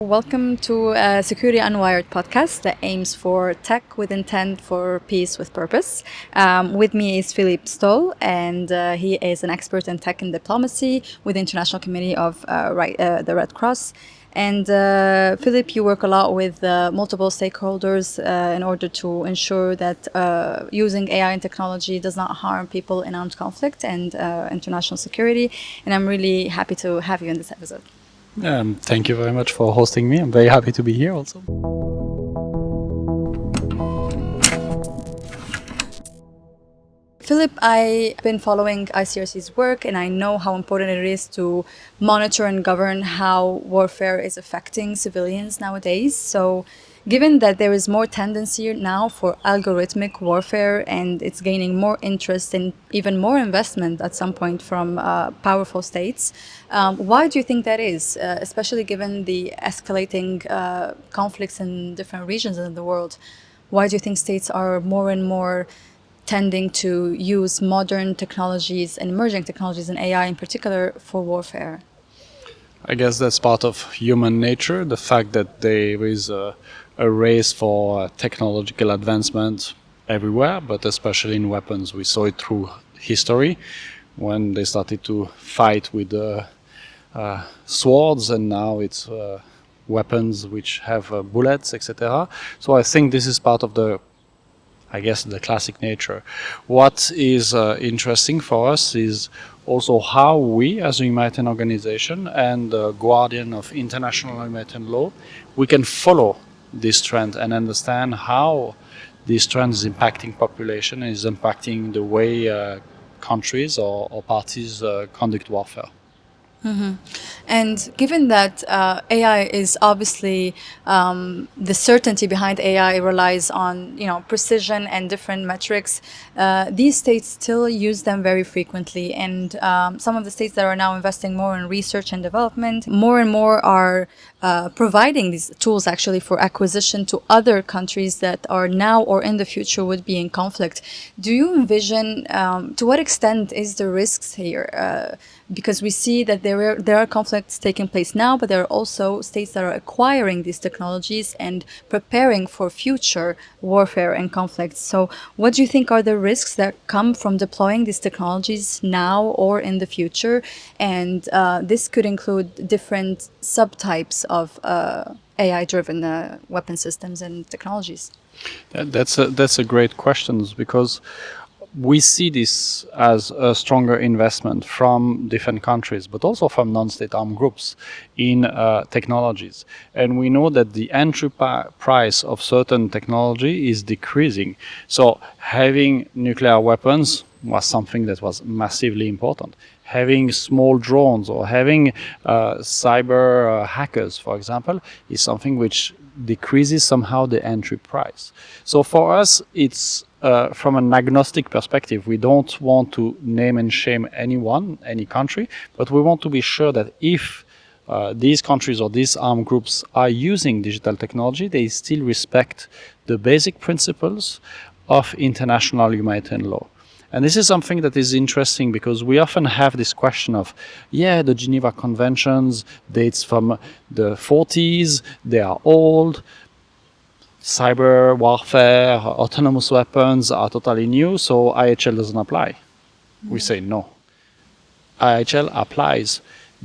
Welcome to Security Unwired podcast that aims for tech with intent for peace with purpose. With me is Philippe Stoll, and he is an expert in tech and diplomacy with the International Committee of the Red Cross. And Philippe, you work a lot with multiple stakeholders in order to ensure that using AI and technology does not harm people in armed conflict and international security. And I'm really happy to have you in this episode. Thank you very much for hosting me. I'm very happy to be here also. Philippe, I've been following ICRC's work, and I know how important it is to monitor and govern how warfare is affecting civilians nowadays. So, given that there is more tendency now for algorithmic warfare and it's gaining more interest and even more investment at some point from powerful states, why do you think that is, especially given the escalating conflicts in different regions in the world? Why do you think states are more and more tending to use modern technologies and emerging technologies and AI in particular for warfare? I guess that's part of human nature, the fact that there is a race for technological advancement everywhere, but especially in weapons. We saw it through history when they started to fight with swords, and now it's weapons which have bullets, etc. So I think this is part of the classic nature. What is interesting for us is also how we, as a humanitarian organization and guardian of international humanitarian law, we can follow this trend and understand how this trend is impacting population and is impacting the way countries or parties conduct warfare. Mm-hmm. And given that AI is obviously the certainty behind AI relies on precision and different metrics, these states still use them very frequently. And some of the states that are now investing more in research and development, more and more are providing these tools actually for acquisition to other countries that are now or in the future would be in conflict. Do you envision to what extent is the risks here? Because we see that there are conflicts taking place now, but there are also states that are acquiring these technologies and preparing for future warfare and conflicts. So what do you think are the risks that come from deploying these technologies now or in the future? And this could include different subtypes of AI-driven weapon systems and technologies. That's a great question, because we see this as a stronger investment from different countries, but also from non-state armed groups in technologies. And we know that the entry price of certain technology is decreasing. So having nuclear weapons was something that was massively important. Having small drones or having cyber hackers, for example, is something which decreases somehow the entry price. So for us, it's from an agnostic perspective. We don't want to name and shame anyone, any country, but we want to be sure that if these countries or these armed groups are using digital technology, they still respect the basic principles of international humanitarian law. And this is something that is interesting because we often have this question of, the Geneva Conventions dates from the 40s, they are old. Cyber warfare, autonomous weapons are totally new, so IHL doesn't apply. We say no. IHL applies.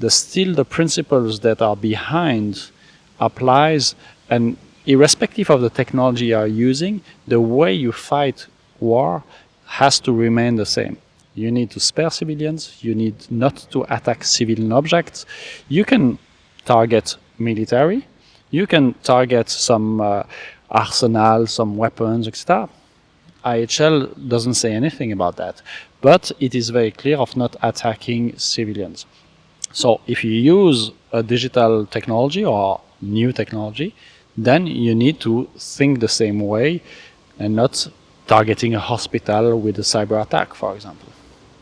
Still the principles that are behind applies, and irrespective of the technology you are using, the way you fight war has to remain the same. You need to spare civilians, you need not to attack civilian objects. You can target military, you can target some arsenal, some weapons, etc. IHL doesn't say anything about that, but it is very clear of not attacking civilians. So if you use a digital technology or new technology, then you need to think the same way and not targeting a hospital with a cyber attack, for example.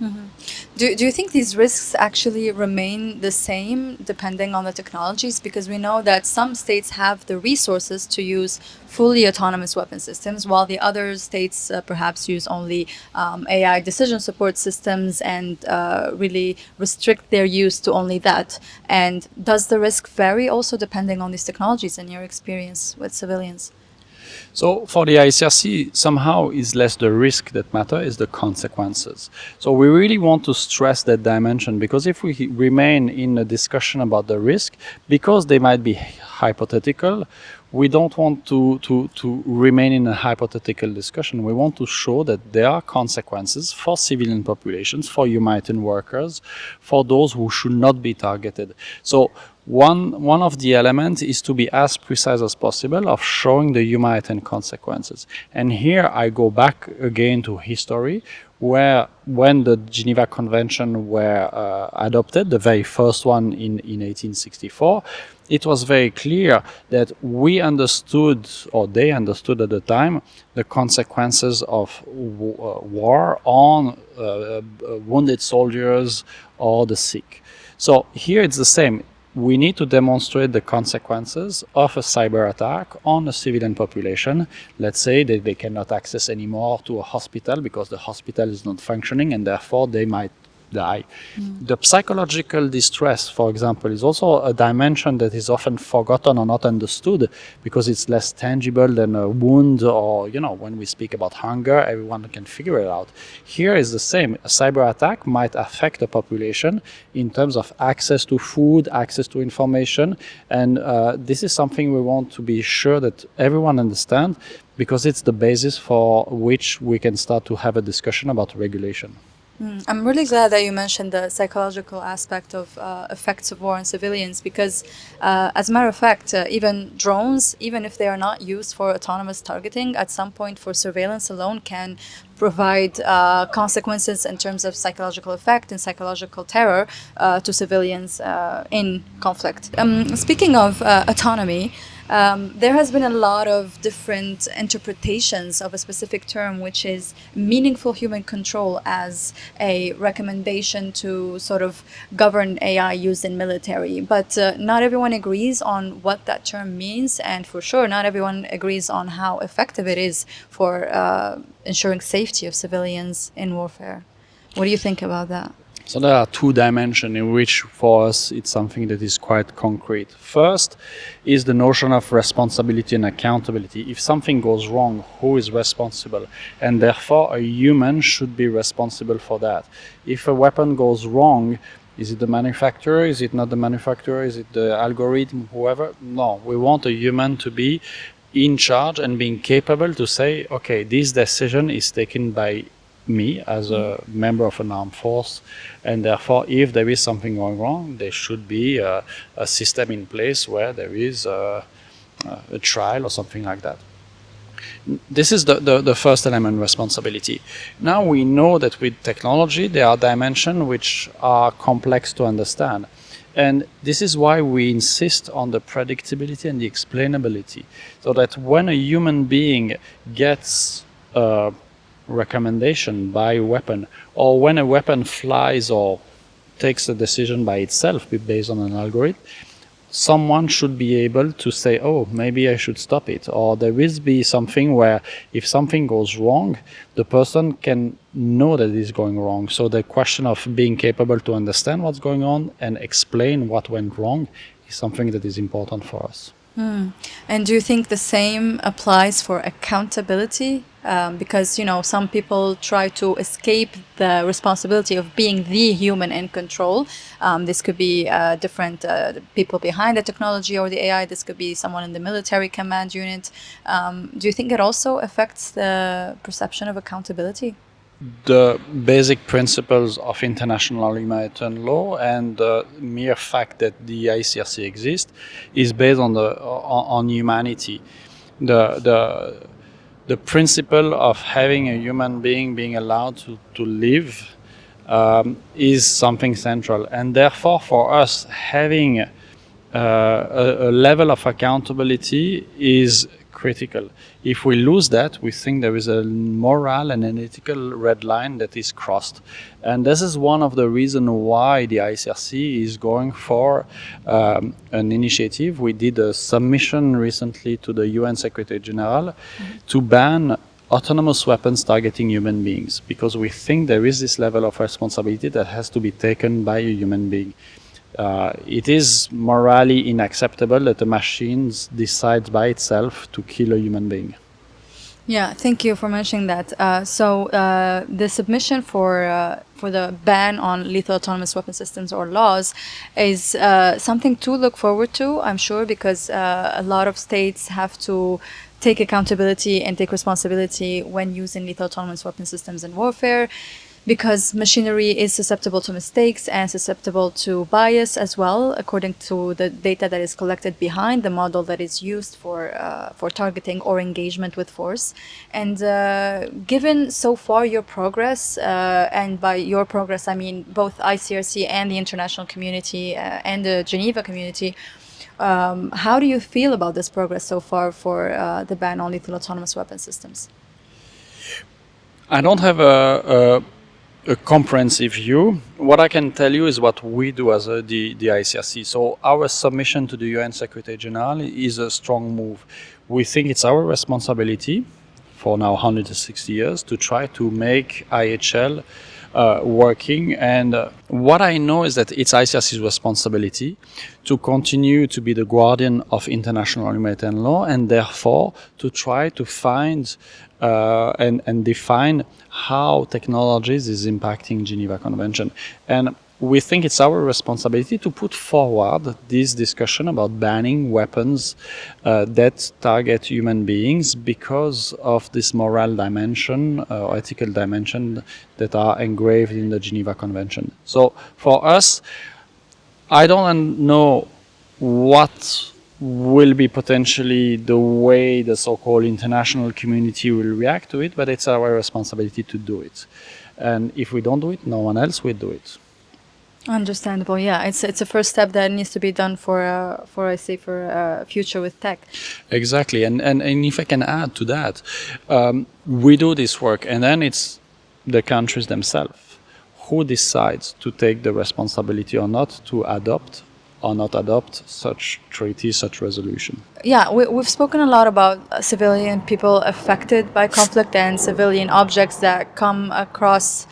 Do you think these risks actually remain the same depending on the technologies? Because we know that some states have the resources to use fully autonomous weapon systems, while the other states perhaps use only AI decision support systems and really restrict their use to only that. And does the risk vary also depending on these technologies in your experience with civilians? So for the ICRC, somehow is less the risk that matter, is the consequences. So we really want to stress that dimension, because if we remain in a discussion about the risk, because they might be hypothetical, we don't want to remain in a hypothetical discussion. We want to show that there are consequences for civilian populations, for humanitarian workers, for those who should not be targeted. So one of the elements is to be as precise as possible of showing the humanitarian consequences. And here I go back again to history, where when the Geneva Convention were adopted, the very first one in 1864, it was very clear that we understood, or they understood at the time, the consequences of war on wounded soldiers or the sick. So here it's the same. We need to demonstrate the consequences of a cyber attack on a civilian population. Let's say that they cannot access anymore to a hospital because the hospital is not functioning and therefore they might die. The psychological distress, for example, is also a dimension that is often forgotten or not understood because it's less tangible than a wound, or, when we speak about hunger, everyone can figure it out. Here is the same. A cyber attack might affect the population in terms of access to food, access to information, and this is something we want to be sure that everyone understands, because it's the basis for which we can start to have a discussion about regulation. I'm really glad that you mentioned the psychological aspect of effects of war on civilians, because as a matter of fact, even drones, even if they are not used for autonomous targeting, at some point for surveillance alone can provide consequences in terms of psychological effect and psychological terror to civilians in conflict. Speaking of autonomy, there has been a lot of different interpretations of a specific term, which is meaningful human control, as a recommendation to sort of govern AI used in military. But not everyone agrees on what that term means, and for sure, not everyone agrees on how effective it is for ensuring safety of civilians in warfare. What do you think about that? So there are two dimensions in which, for us, it's something that is quite concrete. First is the notion of responsibility and accountability. If something goes wrong, who is responsible? And therefore, a human should be responsible for that. If a weapon goes wrong, is it the manufacturer? Is it not the manufacturer? Is it the algorithm? Whoever? No, we want a human to be in charge and being capable to say, okay, this decision is taken by me as a member of an armed force, and therefore if there is something going wrong, there should be a system in place where there is a trial or something like that. This is the first element, responsibility. Now we know that with technology there are dimensions which are complex to understand, and this is why we insist on the predictability and the explainability, so that when a human being gets recommendation by a weapon, or when a weapon flies or takes a decision by itself based on an algorithm, someone should be able to say, oh, maybe I should stop it. Or there will be something where if something goes wrong, the person can know that it is going wrong. So the question of being capable to understand what's going on and explain what went wrong is something that is important for us. And do you think the same applies for accountability? Because, some people try to escape the responsibility of being the human in control. This could be different people behind the technology or the AI. This could be someone in the military command unit. Do you think it also affects the perception of accountability? The basic principles of international humanitarian law and the mere fact that the ICRC exists is based on humanity. The principle of having a human being allowed to live is something central, and therefore for us having a level of accountability is critical. If we lose that, we think there is a moral and an ethical red line that is crossed. And this is one of the reasons why the ICRC is going for an initiative. We did a submission recently to the UN Secretary General to ban autonomous weapons targeting human beings, because we think there is this level of responsibility that has to be taken by a human being. It is morally unacceptable that a machine decides by itself to kill a human being. Yeah, thank you for mentioning that. So the submission for the ban on lethal autonomous weapon systems or laws is something to look forward to, I'm sure, because a lot of states have to take accountability and take responsibility when using lethal autonomous weapon systems in warfare, because machinery is susceptible to mistakes and susceptible to bias as well, according to the data that is collected behind the model that is used for targeting or engagement with force. And given so far your progress, and by your progress I mean both ICRC and the international community and the Geneva community, how do you feel about this progress so far for the ban on lethal autonomous weapon systems? I don't have a comprehensive view. What I can tell you is what we do as the ICRC. So our submission to the UN Secretary General is a strong move. We think it's our responsibility for now 160 years to try to make IHL working. And what I know is that it's ICRC's responsibility to continue to be the guardian of international humanitarian law, and therefore to try to find and define how technologies is impacting Geneva Convention. And we think it's our responsibility to put forward this discussion about banning weapons that target human beings because of this moral dimension or ethical dimension that are engraved in the Geneva Convention. So for us, I don't know what will be potentially the way the so-called international community will react to it, but it's our responsibility to do it. And if we don't do it, no one else will do it. Understandable. Yeah, it's a first step that needs to be done for a future with tech. Exactly. And if I can add to that, we do this work, and then it's the countries themselves who decides to take the responsibility or not to adopt or not adopt such treaty, such resolution. Yeah, we've spoken a lot about civilian people affected by conflict and civilian objects that come across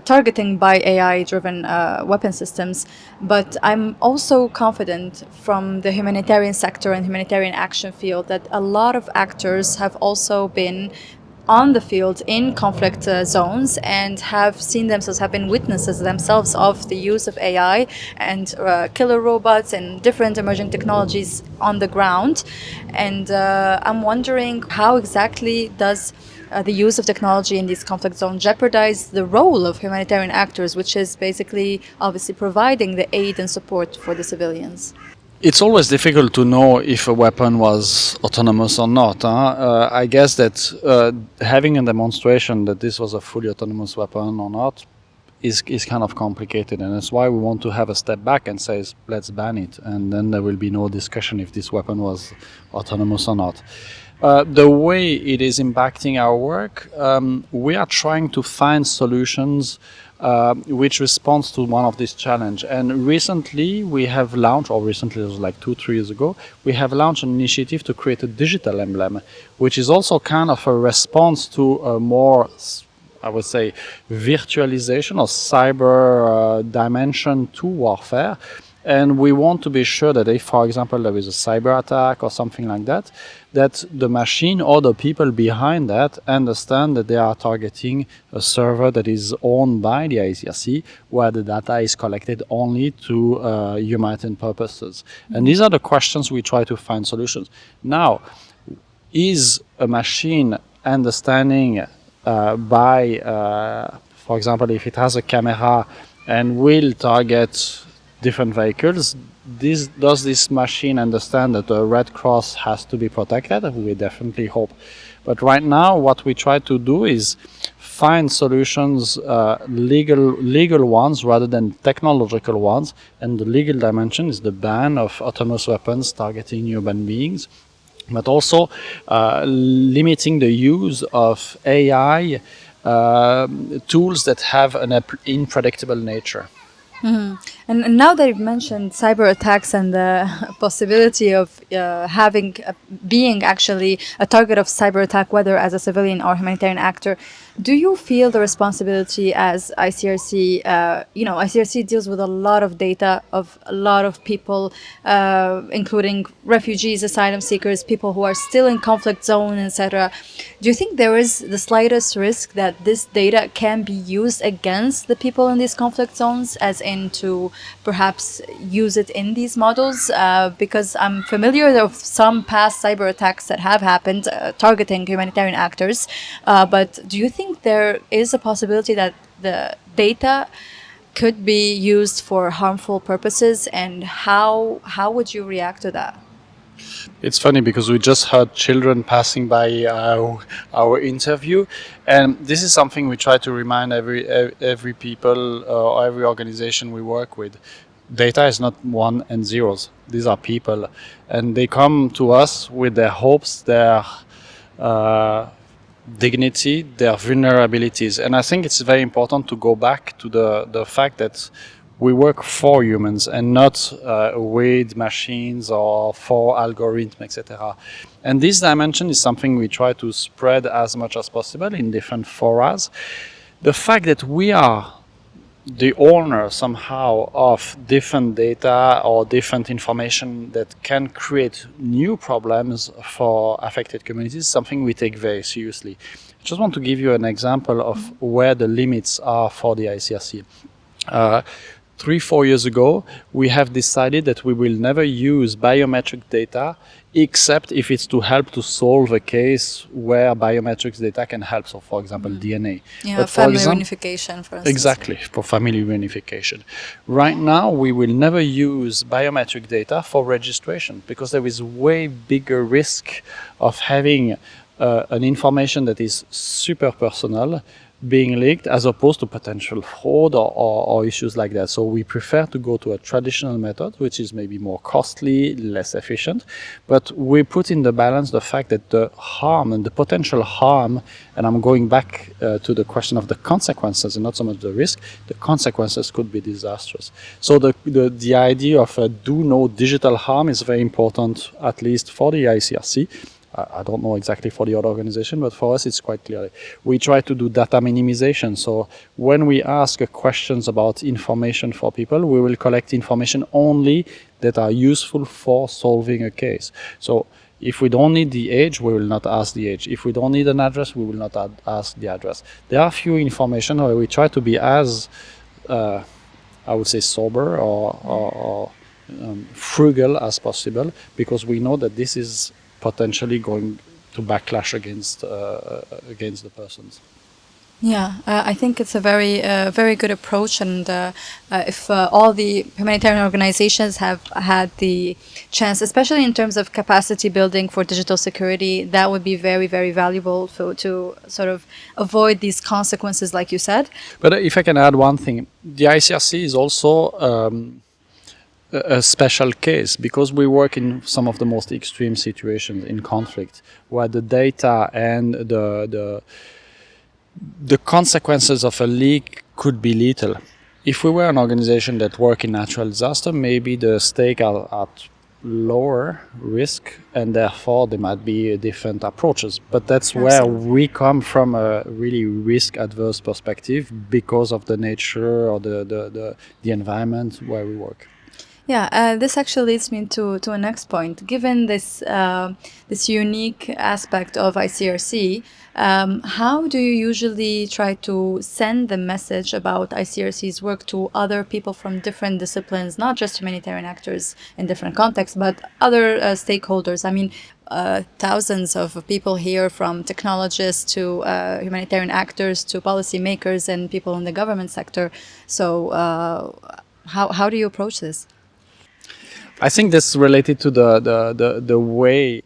targeting by AI-driven weapon systems. But I'm also confident from the humanitarian sector and humanitarian action field that a lot of actors have also been on the field in conflict zones and have seen themselves, have been witnesses themselves of the use of AI and killer robots and different emerging technologies on the ground. And I'm wondering, how exactly does the use of technology in these conflict zones jeopardize the role of humanitarian actors, which is basically obviously providing the aid and support for the civilians? It's always difficult to know if a weapon was autonomous or not. I guess that having a demonstration that this was a fully autonomous weapon or not is kind of complicated, and that's why we want to have a step back and say, let's ban it, and then there will be no discussion if this weapon was autonomous or not. The way it is impacting our work, we are trying to find solutions which responds to one of these challenge. And recently we have launched, or recently it was like 2-3 years ago, we have launched an initiative to create a digital emblem, which is also kind of a response to a more, I would say, virtualization or cyber dimension to warfare. And we want to be sure that if, for example, there is a cyber attack or something like that, that the machine or the people behind that understand that they are targeting a server that is owned by the ICRC, where the data is collected only to humanitarian purposes. And these are the questions we try to find solutions. Now, is a machine understanding for example, if it has a camera and will target different vehicles, does this machine understand that the Red Cross has to be protected? We definitely hope. But right now, what we try to do is find solutions, legal ones rather than technological ones. And the legal dimension is the ban of autonomous weapons targeting human beings, but also limiting the use of AI tools that have an unpredictable nature. And now that you've mentioned cyber attacks and the possibility of being actually a target of cyber attack, whether as a civilian or humanitarian actor, do you feel the responsibility as ICRC? ICRC deals with a lot of data of a lot of people, including refugees, asylum seekers, people who are still in conflict zone, etc. Do you think there is the slightest risk that this data can be used against the people in these conflict zones, as in to perhaps use it in these models? Because I'm familiar of some past cyber attacks that have happened targeting humanitarian actors. But do you think there is a possibility that the data could be used for harmful purposes, and how would you react to that? It's funny because we just heard children passing by our interview, and this is something we try to remind every people or every organization we work with. Data is not one and zeros. These are people, and they come to us with their hopes, their dignity, their vulnerabilities. And I think it's very important to go back to the fact that we work for humans and not with machines or for algorithms, etc. And this dimension is something we try to spread as much as possible in different forums. The fact that we are the owner somehow of different data or different information that can create new problems for affected communities, something we take very seriously. I just want to give you an example of where the limits are for the ICRC. 3-4 years ago, we have decided that we will never use biometric data except if it's to help to solve a case where biometrics data can help. So, for example, DNA. Yeah, But family reunification, for instance. Exactly, for family reunification. Right now, we will never use biometric data for registration because there is way bigger risk of having an information that is super personal being leaked as opposed to potential fraud or issues like that. So we prefer to go to a traditional method, which is maybe more costly, less efficient, but we put in the balance the fact that the harm and the potential harm, and I'm going back to the question of the consequences and not so much the risk, the consequences could be disastrous. So the idea of do no digital harm is very important, at least for the ICRC. I don't know exactly for the other organization, but for us it's quite clear. We try to do data minimization. So when we ask questions about information for people, we will collect information only that are useful for solving a case. So if we don't need the age, we will not ask the age. If we don't need an address, we will not ask the address. There are few information where we try to be as, I would say, sober or frugal as possible, because we know that this is potentially going to backlash against the persons. Yeah, I think it's a very good approach, and if all the humanitarian organizations have had the chance, especially in terms of capacity building for digital security, that would be very valuable to sort of avoid these consequences, like you said. But if I can add one thing, the ICRC is also a special case because we work in some of the most extreme situations in conflict where the data and the consequences of a leak could be lethal. If we were an organization that work in natural disaster, maybe the stake are at lower risk and therefore there might be different approaches. But that's where we come from, a really risk adverse perspective because of the nature or the environment where we work. Yeah, this actually leads me to a next point. Given this this unique aspect of ICRC, how do you usually try to send the message about ICRC's work to other people from different disciplines, not just humanitarian actors in different contexts, but other stakeholders? I mean, thousands of people here, from technologists to humanitarian actors to policymakers and people in the government sector. So how do you approach this? I think that's related to the way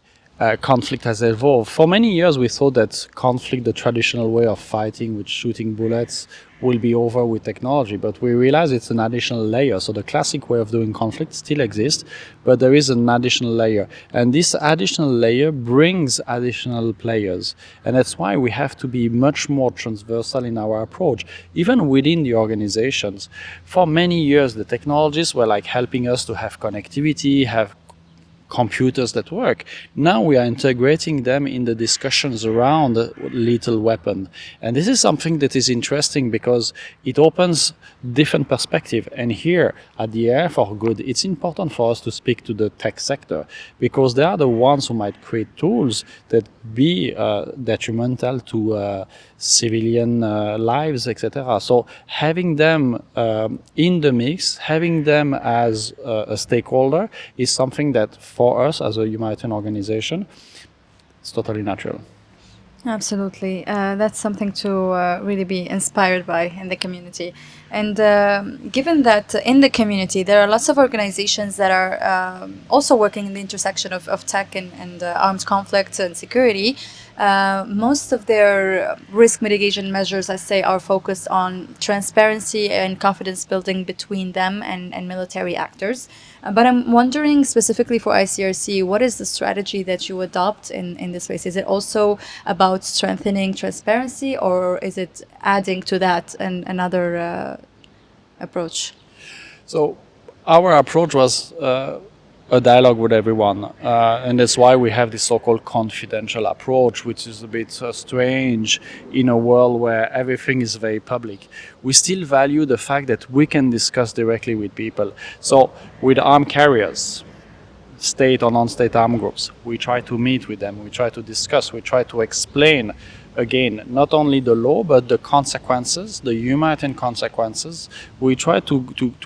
conflict has evolved. For many years, we thought that conflict, the traditional way of fighting with shooting bullets, will be over with technology, but we realize it's an additional layer. So the classic way of doing conflict still exists, but there is an additional layer. And this additional layer brings additional players. And that's why we have to be much more transversal in our approach, even within the organizations. For many years, the technologies were like helping us to have connectivity, have computers that work. Now we are integrating them in the discussions around lethal weapon. And this is something that is interesting because it opens different perspective. And here at the Air for Good, it's important for us to speak to the tech sector because they are the ones who might create tools that be detrimental to civilian lives, etc. So having them in the mix, having them as a stakeholder is something that for us as a humanitarian organization, it's totally natural. Absolutely. That's something to really be inspired by in the community. And given that in the community, there are lots of organizations that are also working in the intersection of tech and armed conflict and security. Most of their risk mitigation measures, I say, are focused on transparency and confidence building between them and military actors. But I'm wondering specifically for ICRC, what is the strategy that you adopt in this space? Is it also about strengthening transparency, or is it adding to that another approach? So our approach was a dialogue with everyone, and that's why we have this so-called confidential approach, which is a bit strange in a world where everything is very public. We still value the fact that we can discuss directly with people. So with armed carriers, state or non-state armed groups, we try to meet with them, we try to discuss, we try to explain again, not only the law, but the consequences, the humanitarian consequences. We try to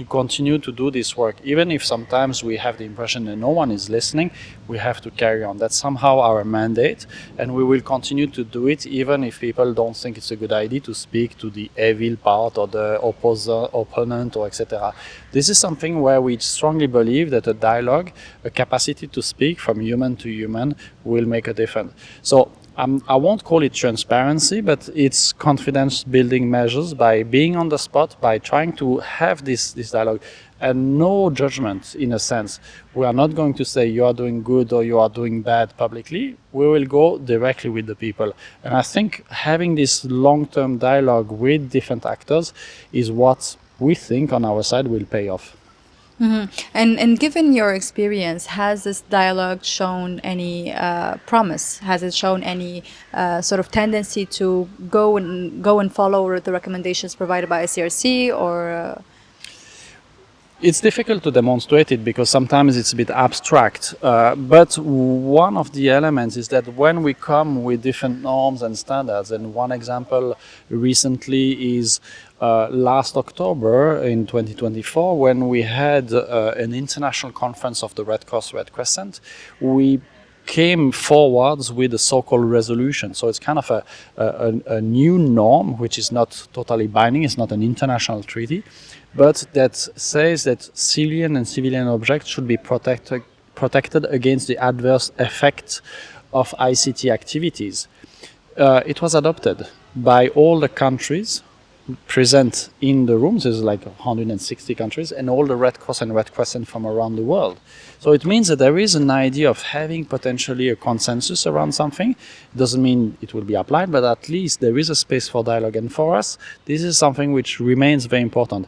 continue to do this work. Even if sometimes we have the impression that no one is listening, we have to carry on. That's somehow our mandate, and we will continue to do it even if people don't think it's a good idea to speak to the evil part or the opponent or etc. This is something where we strongly believe that a dialogue, a capacity to speak from human to human will make a difference. So I won't call it transparency, but it's confidence building measures by being on the spot, by trying to have this dialogue and no judgment in a sense. We are not going to say you are doing good or you are doing bad publicly. We will go directly with the people. And I think having this long-term dialogue with different actors is what we think on our side will pay off. Mm-hmm. And given your experience, has this dialogue shown any promise? Has it shown any sort of tendency to go and follow the recommendations provided by ICRC, or? It's difficult to demonstrate it because sometimes it's a bit abstract. But one of the elements is that when we come with different norms and standards, and one example recently is last October in 2024, when we had an international conference of the Red Cross Red Crescent, we came forwards with a so-called resolution. So it's kind of a new norm, which is not totally binding, it's not an international treaty, but that says that civilian objects should be protected against the adverse effects of ICT activities. It was adopted by all the countries present in the rooms. There's like 160 countries and all the Red Cross and Red Crescent from around the world. So it means that there is an idea of having potentially a consensus around something. It doesn't mean it will be applied, but at least there is a space for dialogue. And for us, this is something which remains very important.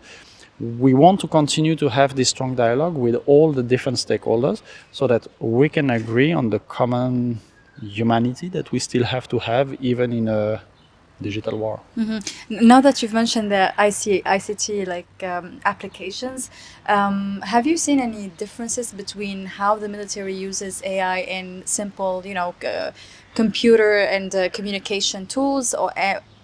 We want to continue to have this strong dialogue with all the different stakeholders so that we can agree on the common humanity that we still have to have even in a digital war. Mm-hmm. Now that you've mentioned the ICT applications, have you seen any differences between how the military uses AI in simple, computer and communication tools, or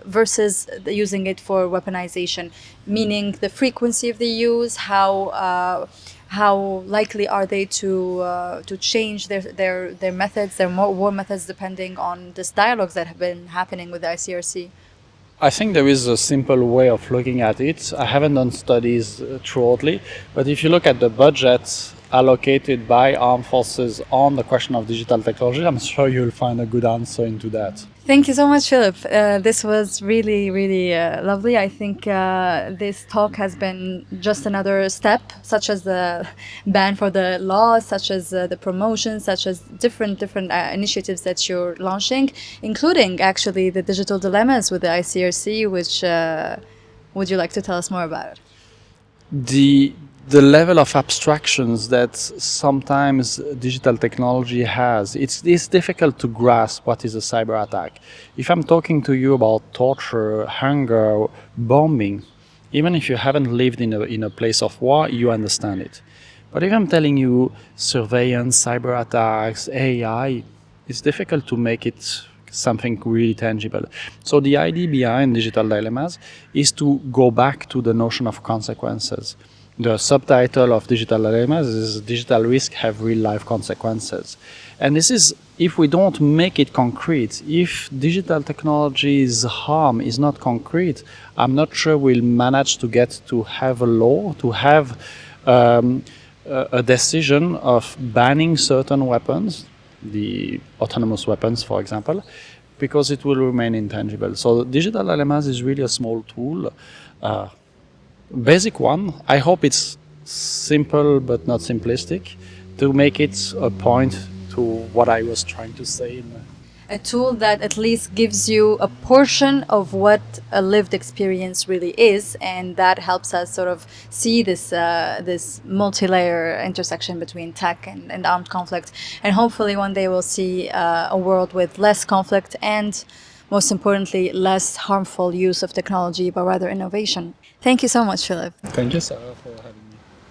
versus using it for weaponization? Meaning the frequency of the use, how likely are they to change their methods, their war methods, depending on this dialogues that have been happening with the ICRC? I think there is a simple way of looking at it. I haven't done studies thoroughly, but if you look at the budget allocated by armed forces on the question of digital technology, I'm sure you'll find a good answer into that. Thank you so much, Philip. This was really, really lovely. I think this talk has been just another step, such as the ban for the law, such as the promotion, such as different initiatives that you're launching, including actually the digital dilemmas with the ICRC, which would you like to tell us more about it? The level of abstractions that sometimes digital technology has, it's difficult to grasp what is a cyber attack. If I'm talking to you about torture, hunger, bombing, even if you haven't lived in a place of war, you understand it. But if I'm telling you surveillance, cyber attacks, AI, it's difficult to make it something really tangible. So the idea behind digital dilemmas is to go back to the notion of consequences. The subtitle of digital dilemmas is digital risk have real life consequences. And this is, if we don't make it concrete, if digital technology's harm is not concrete, I'm not sure we'll manage to get to have a law, to have a decision of banning certain weapons, the autonomous weapons, for example, because it will remain intangible. So digital dilemmas is really a small tool, basic one. I hope it's simple but not simplistic, to make it a point to what I was trying to say. A tool that at least gives you a portion of what a lived experience really is, and that helps us sort of see this multi-layer intersection between tech and armed conflict. And hopefully one day we'll see a world with less conflict and, most importantly, less harmful use of technology, but rather innovation. Thank you so much, Philip. Thank you, Sarah.